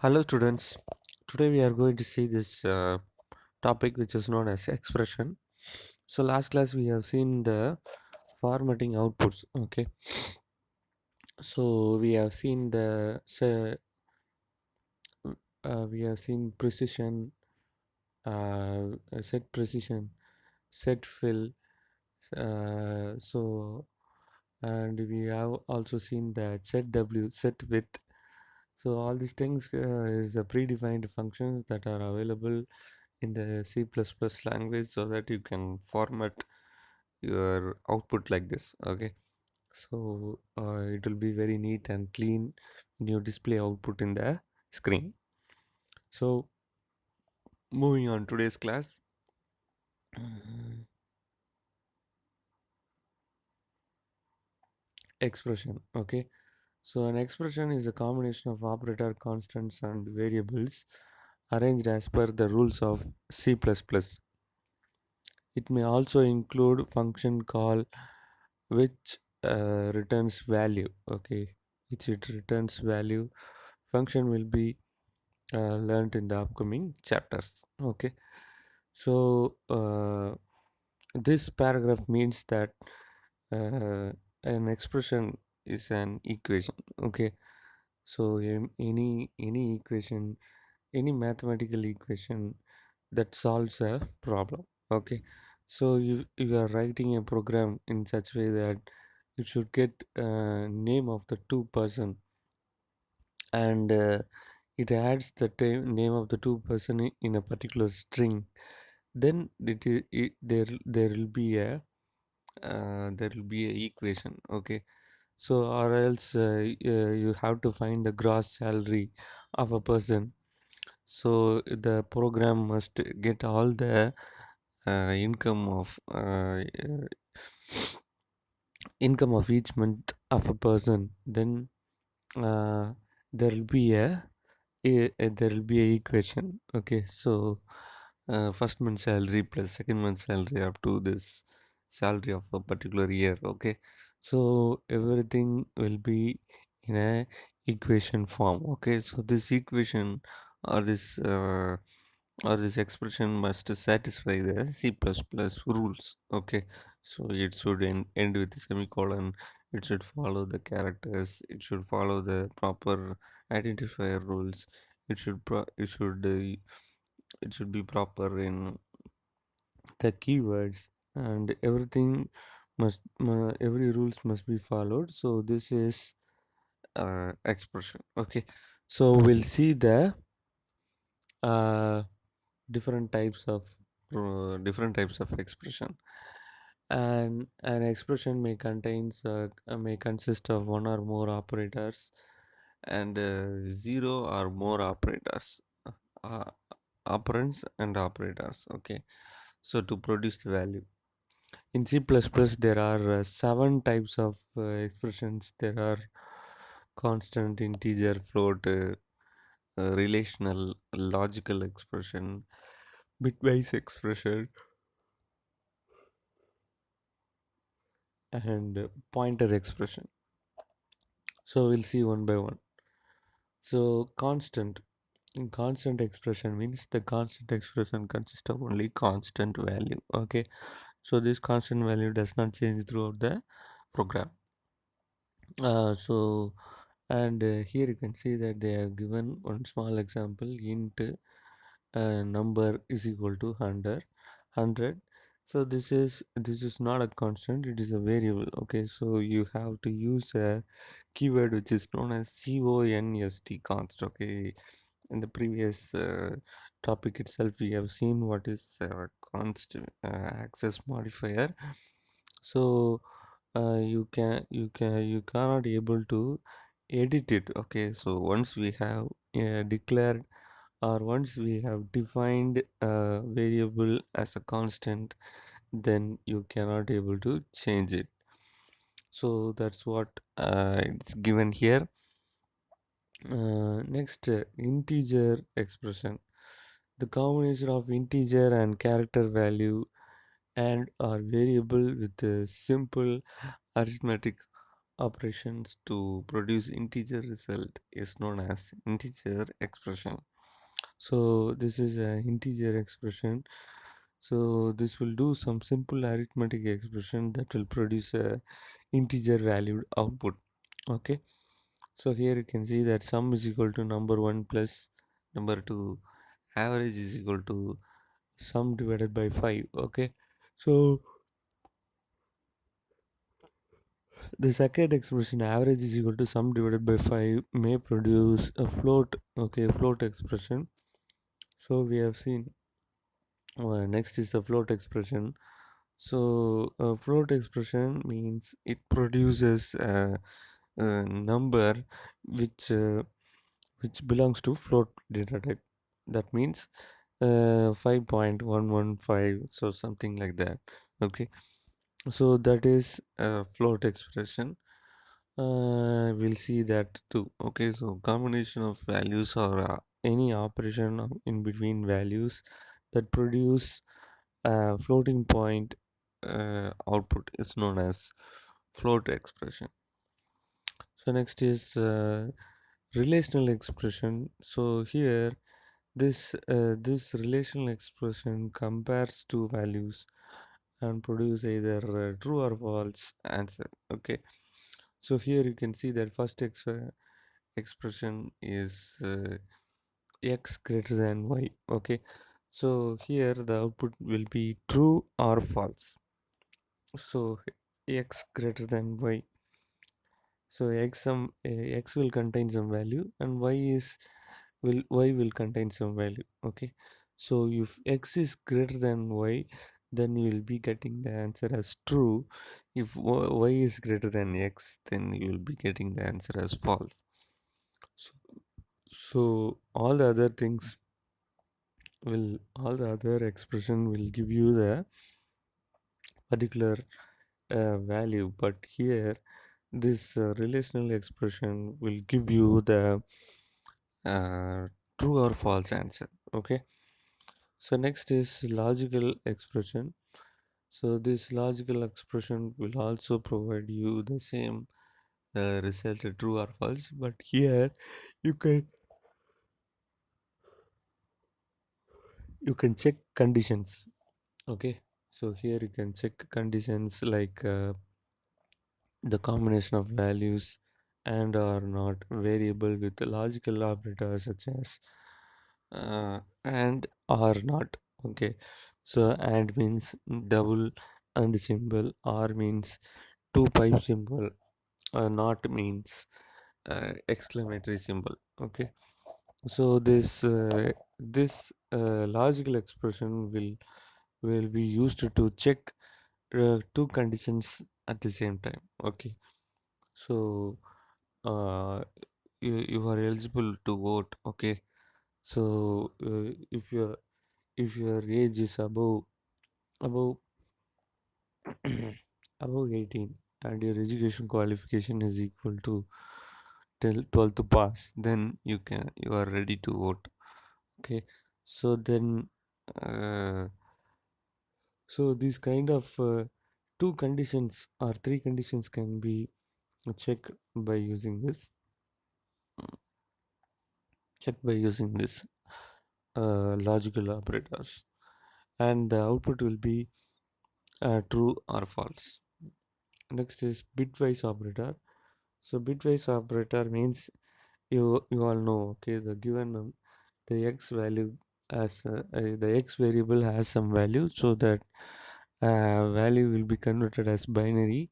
Hello, students. Today we are going to see this topic which is known as expression. So, last class we have seen the formatting outputs. Okay, so we have seen precision, set precision, set fill. And we have also seen the set w, set width. So all these things is the predefined functions that are available in the C++ language so that you can format your output like this. Okay, so it will be very neat and clean when you display output in the screen. So moving on today's class. Expression. Okay, so an expression is a combination of operator constants and variables arranged as per the rules of C++. It may also include function call which returns value. Okay, which it returns value. Function will be learned in the upcoming chapters. Okay, so this paragraph means that an expression is an equation. Okay, so any equation, any mathematical equation that solves a problem. Okay, so you are writing a program in such way that you should get name of the two person, and it adds the name of the two person in a particular string. Then there will be a equation. Okay, so or else you have to find the gross salary of a person. So the program must get all the income of income of each month of a person. Then uh, there will be there will be a equation. Okay, so first month salary plus second month salary up to this salary of a particular year. Okay, so everything will be in a equation form. Okay, so this equation or this expression must satisfy the C++ rules. Okay, so it should end with a semicolon. It should follow the characters. It should follow the proper identifier rules. It should be proper in the keywords, and everything every rules must be followed. So this is expression. Okay, so we'll see the uh, different types of expression. And an expression may consist of one or more operators and zero or more operators, uh, operands and operators. Okay, so to produce the value in C++, there are seven types of expressions. There are constant, integer, float, relational, logical expression, bitwise expression, and pointer expression. So we'll see one by one. So constant expression means the constant expression consists of only constant value. Okay, so this constant value does not change throughout the program. So and here you can see that they have given one small example. Int number is equal to 100. So this is not a constant, it is a variable. Okay, so you have to use a keyword which is known as const. Okay, in the previous topic itself we have seen what is const access modifier. So you cannot able to edit it. Okay, so once we have declared, or once we have defined a variable as a constant, then you cannot able to change it. So that's what it's given here. Next, integer expression, the combination of integer and character value and or variable with a simple arithmetic operations to produce integer result is known as integer expression. So this is an integer expression. So this will do some simple arithmetic expression that will produce a integer valued output. Okay. So here you can see that sum is equal to number 1 plus number 2. Average is equal to sum divided by 5. Okay. So the second expression, average is equal to sum divided by 5, may produce a float. Okay, float expression. So we have seen next is the float expression. So a float expression means it produces a number which uh, which belongs to float data type. That means 5.115, so something like that. Okay, so that is a float expression. We'll see that too. Okay, so combination of values or any operation in between values that produce a floating point output is known as float expression. So next is relational expression. So here this relational expression compares two values and produce either true or false answer. Okay, so here you can see that first expression is x greater than y. Okay, so here the output will be true or false. So x greater than y, so x will contain some value and y will contain some value. Okay, so if x is greater than y, then you will be getting the answer as true. If y is greater than x, then you will be getting the answer as false. So, so all the other expression will give you the particular value, but here this relational expression will give you the uh, true or false answer. Okay, so next is logical expression. So this logical expression will also provide you the same result, true or false, but here you can check conditions. Okay, so here you can check conditions like the combination of values and are not variable with the logical operators such as and or not. Okay, so and means double and symbol, or means two pipe symbol, not means exclamatory symbol. Okay, so this logical expression will be used to check two conditions at the same time. Okay, so uh, you are eligible to vote. Okay, so if your age is above above 18 and your education qualification is equal to till 12th to pass, then you are ready to vote. Okay, so then uh, so these kind of two conditions or three conditions can be checked by using this logical operators, and the output will be true or false. Next is bitwise operator. So bitwise operator means you all know. Okay, the given the x value as the x variable has some value, so that value will be converted as binary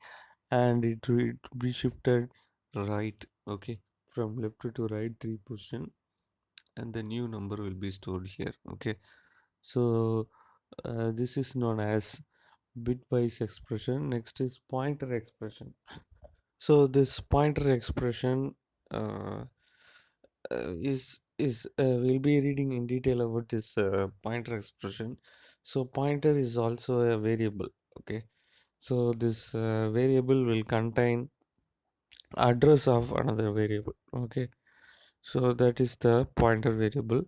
and it will be shifted right. Okay, from left to right 3 position, and the new number will be stored here. Okay, so this is known as bitwise expression. Next is pointer expression. So this pointer expression uh, is we'll be reading in detail about this pointer expression. So pointer is also a variable. Okay, so this variable will contain address of another variable. Okay, so that is the pointer variable.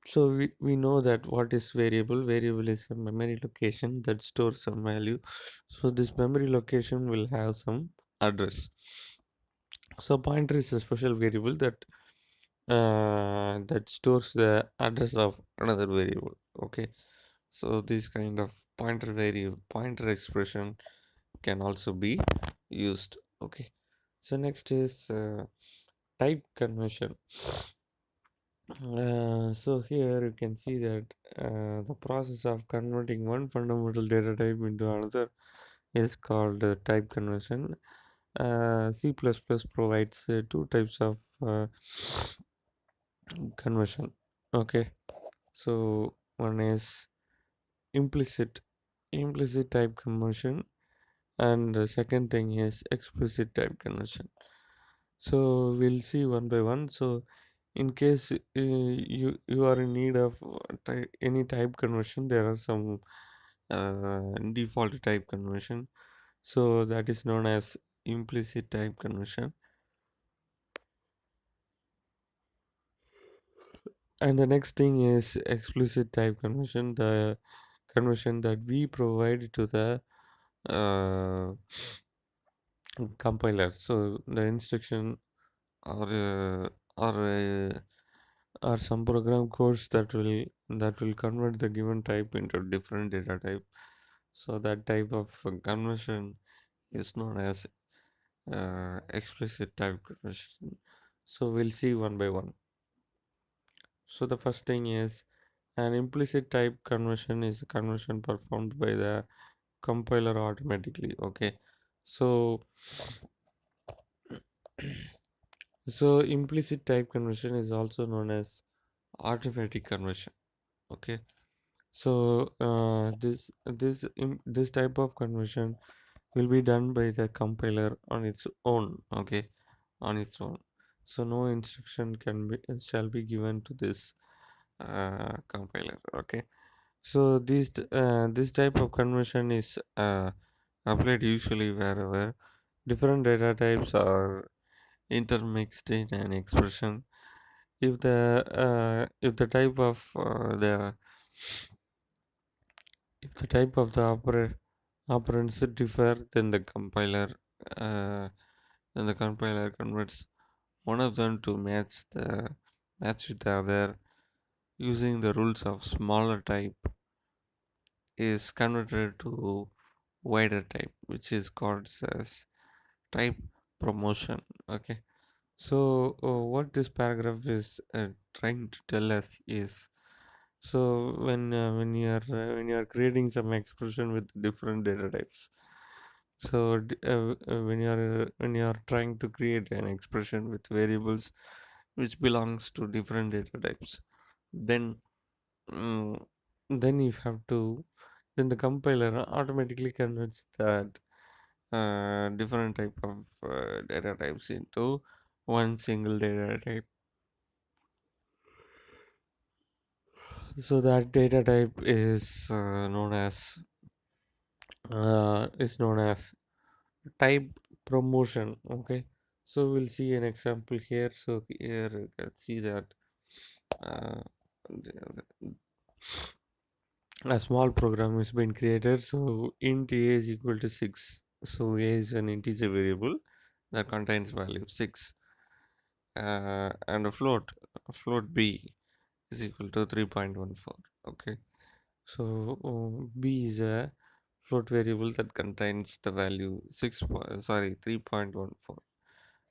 So we know that what is variable is a memory location that stores some value. So this memory location will have some address. So pointer is a special variable that stores the address of another variable. Okay, so this kind of pointer expression can also be used. Okay, so next is type conversion. So here you can see that the process of converting one fundamental data type into another is called type conversion. C++ provides two types of conversion. Okay, so one is implicit implicit type conversion, and the second thing is explicit type conversion. So we'll see one by one. So in case you are in need of any type conversion, there are some default type conversion. So that is known as implicit type conversion. And the next thing is explicit type conversion, the conversion that we provide to the uh, compiler. So the instruction or or some program codes that will convert the given type into different data type. So that type of conversion is known as explicit type conversion. So we'll see one by one. So the first thing is an implicit type conversion is a conversion performed by the compiler automatically. Okay, so implicit type conversion is also known as automatic conversion. Okay, so this type of conversion will be done by the compiler on its own. Okay, on its own. So no instruction shall be given to this compiler. Okay, so this type of conversion is applied usually wherever different data types are intermixed in an expression. If the type of the operands differ, uh, then the compiler converts one of them to match with the other using the rules of smaller type is converted to wider type, which is called as type promotion. Okay, so what this paragraph is trying to tell us is, so when you are creating some expression with different data types, so when you are trying to create an expression with variables which belongs to different data types, then mm, then you have to then the compiler automatically converts that different type of data types into one single data type. So that data type is known as type promotion. Okay, so we'll see an example here. So here you can see that uh, a small program has been created. So int a is equal to 6. So a is an integer variable that contains value 6, and a float b is equal to 3.14. Okay, so b is a float variable that contains the value 3.14.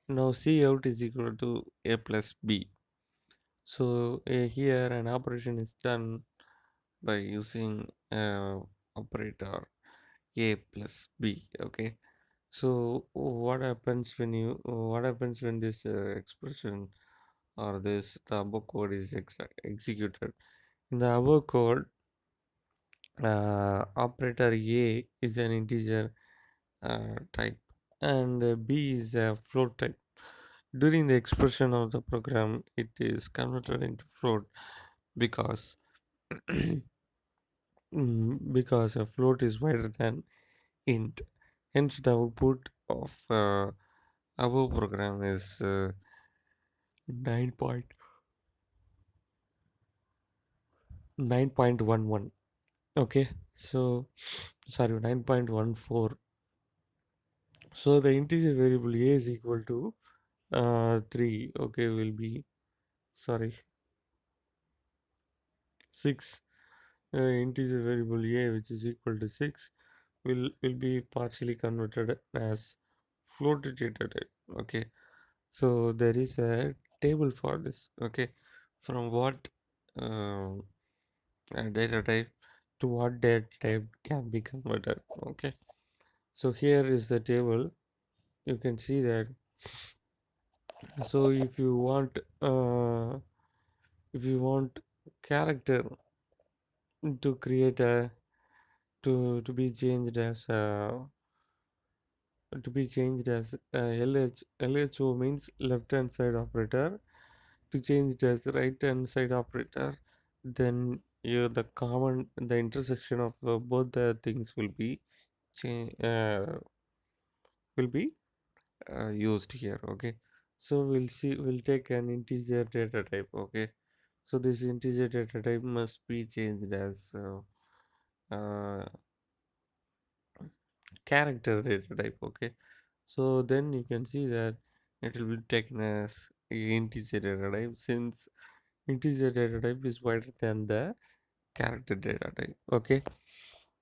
Now C out is equal to a plus b. So here an operation is done by using operator a plus b. Okay, so what happens when this expression or this the above code is executed? In the above code, operator a is an integer type, and b is a float type. During the expression of the program, it is converted into float because because a float is wider than int. Hence, the output of above program is 9.11. Okay, so sorry, 9.14. So the integer variable a is equal to 3. Okay, will be, sorry, 6. Integer variable a, which is equal to 6, will be partially converted as floated data type. Okay, so there is a table for this. Okay, from what data type to what data type can be converted. Okay, so here is the table. You can see that. So if you want character to create a to be changed as LHO means left hand side operator, to change it as right hand side operator, then the intersection of both the things cha- uh, will be used here. Okay, so we'll take an integer data type. Okay, so this integer data type must be changed as character data type. Okay, so then you can see that it will be taken as integer data type, since integer data type is wider than the character data type. Okay,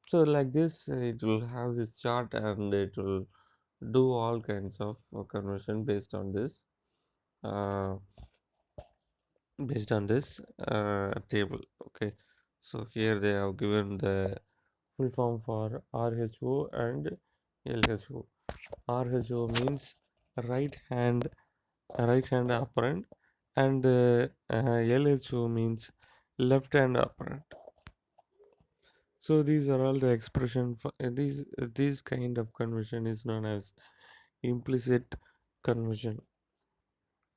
so like this it will have this chart, and it will do all kinds of conversion uh, based on this table. Okay, so here they have given the full form for RHO and LHO. RHO means right hand operand, and LHO means left hand operand. So these are all the expression for this kind of conversion is known as implicit conversion.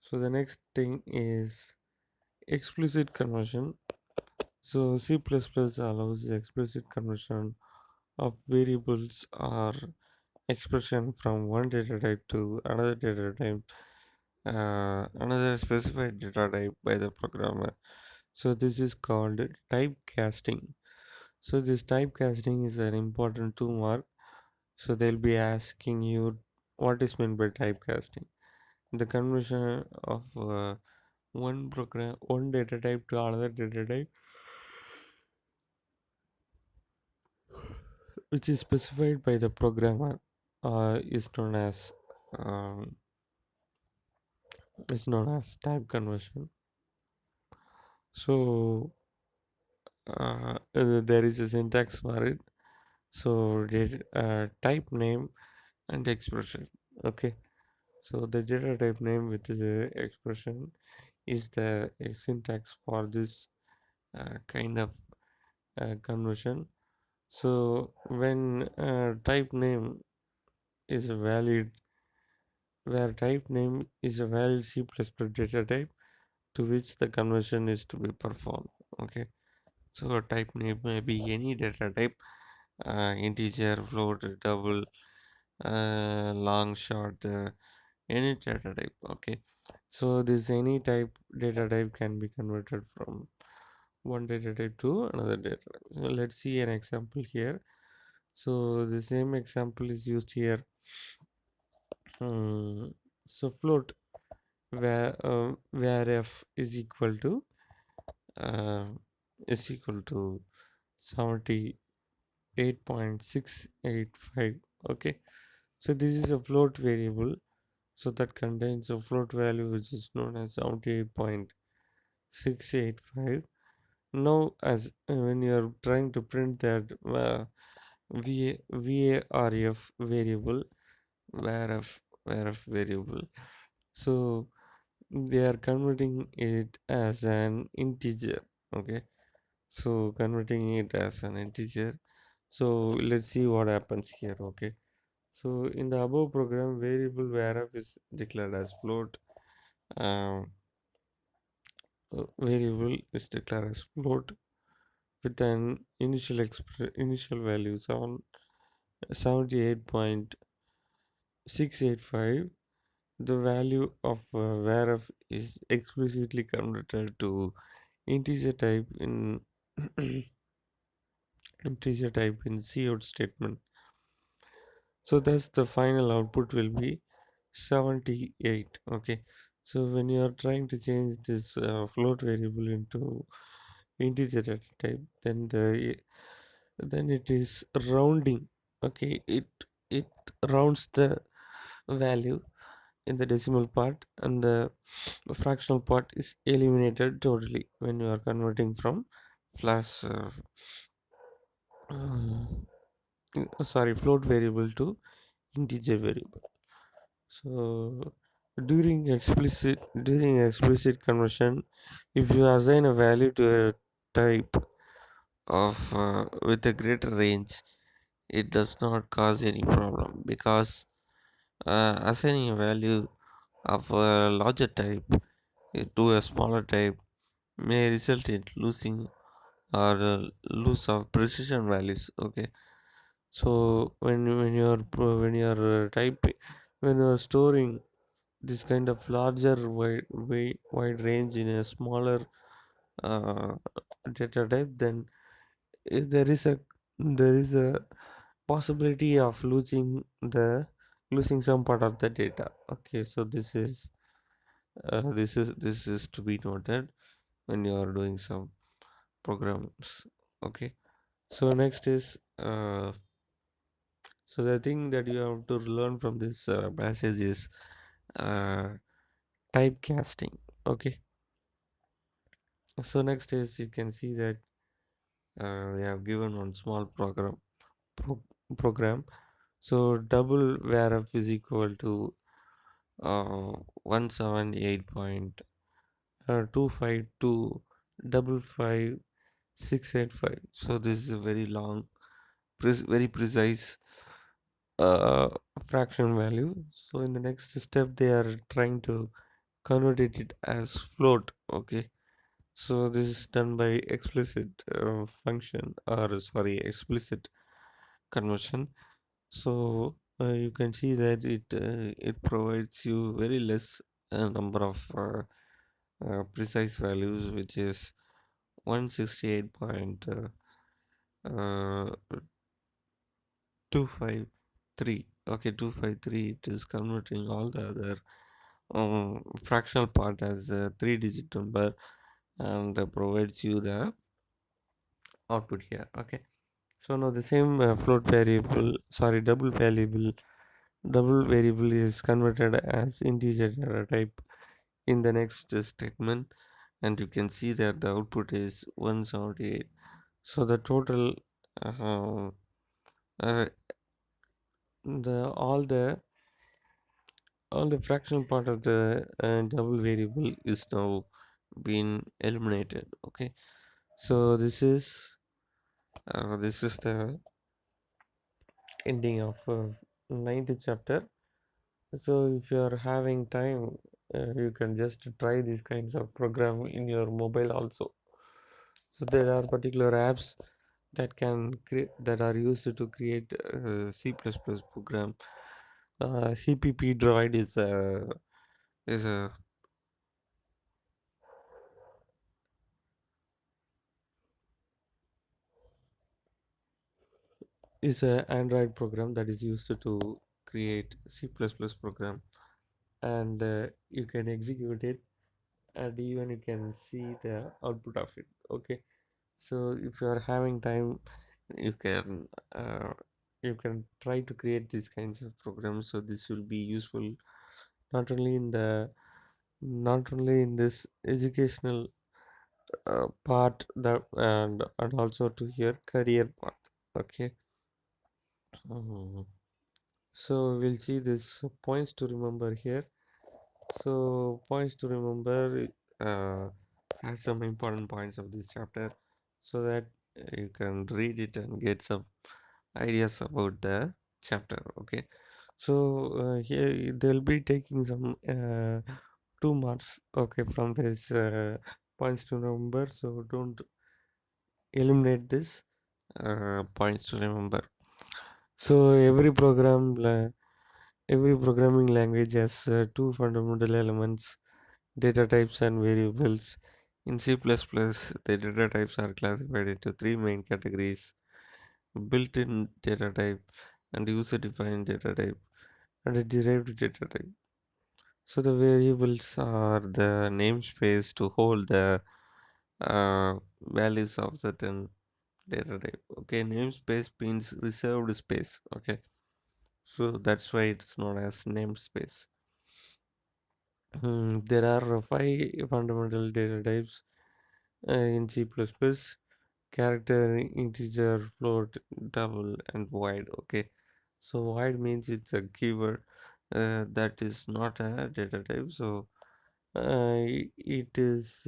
So the next thing is explicit conversion. So C++ allows the explicit conversion of variables or expression from one data type to another data type, another specified data type by the programmer. So this is called typecasting. So this typecasting is an important 2 mark. So they'll be asking you what is meant by typecasting. The conversion of one data type to another data type, which is specified by the programmer, is known as um, type conversion. So there is a syntax for it. So type name and expression. Okay, so the data type name with the expression is the syntax for this kind of conversion. So when type name is a valid where type name is a valid C++ data type to which the conversion is to be performed. Okay, so type name may be any data type, integer, float, double, long, short, any data type. Okay, so this any type data type can be converted from one data type to another data type. So let's see an example here. So the same example is used here. So float where f uh, is equal to 78.685. Okay, so this is a float variable, so that contains a float value which is known as 78.685. Now as when you are trying to print that varf variable, varf variable, so they are converting it as an integer. Okay, so converting it as an integer. So let's see what happens here. Okay, so in the above program, variable varf is declared as float. um, Variable is declared as float with an initial value 78.685. The value of varf is explicitly converted to integer type in integer type in cout statement. So thus the final output will be 78. Okay, so when you are trying to change this float variable into integer data type, then it is rounding. Okay, it rounds the value in the decimal part, and the fractional part is eliminated totally when you are converting from flash sorry, float variable to integer variable. So during explicit conversion, if you assign a value to a type of with a greater range, it does not cause any problem, because assigning a value of a larger type to a smaller type may result in losing or loss of precision values. Okay, so when you're typing, when you're storing this kind of larger wide range in a smaller uh, data type, then there is a possibility of losing some part of the data. Okay, so this is to be noted when you are doing some programs. Okay, so next is so the thing that you have to learn from this passage is uh, typecasting. Okay, so next is you can see that they have given one small pro, program. So double varf is equal to 178.252 double 5685. So this is a very long, very precise uh, fraction value. So in the next step, they are trying to convert it as float. Okay, so this is done by explicit function, or sorry, explicit conversion. So you can see that it provides you very less number of precise values, which is 168.253. Okay, 253. It is converting all the other fractional part as a three-digit number, and provides you the output here. Okay, so now the same float variable, sorry, double variable is converted as integer data type in the next statement, and you can see that the output is 178. So the total uh, uh, the fractional part of the double variable is now been eliminated. Okay, so this is the ending of ninth chapter. So if you are having time, you can just try these kinds of program in your mobile also. So there are particular apps that are used to create C++ program. CPP Droid is a Android program that is used to create C++ program, and you can execute it, and even you can see the output of it. Okay, so if you are having time, you can try to create these kinds of programs. So this will be useful not only in the not only in this educational part, that and also to your career path. Okay. Mhm. So we'll see this points to remember here. So points to remember has some important points of this chapter, so that you can read it and get some ideas about the chapter. Okay, so here they'll be taking some 2 marks, okay, from this points to remember, so don't eliminate this points to remember. So every programming language has two fundamental elements: data types and variables. In C++, the data types are classified into three main categories: built-in data type, and user defined data type and a derived data type. So the variables are the namespace to hold the values of certain data type. Okay, namespace means reserved space. Okay, so that's why it's known as namespace. There are five fundamental data types in C++: character, integer, float, double, and void. Okay, so void means it's a keyword that is not a data type. So it is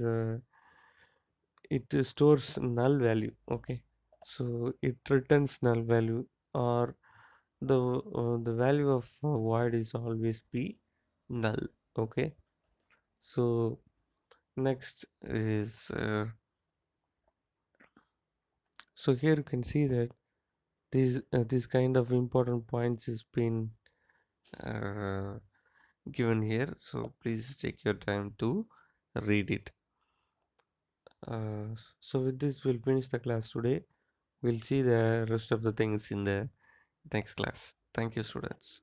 it stores null value. Okay, so it returns null value, or the value of void is always be null. Okay, so next is so here you can see that this kind of important points is been uh, given here, so please take your time to read it. So with this we'll finish the class today. We'll see the rest of the things in the next class. Thank you, students.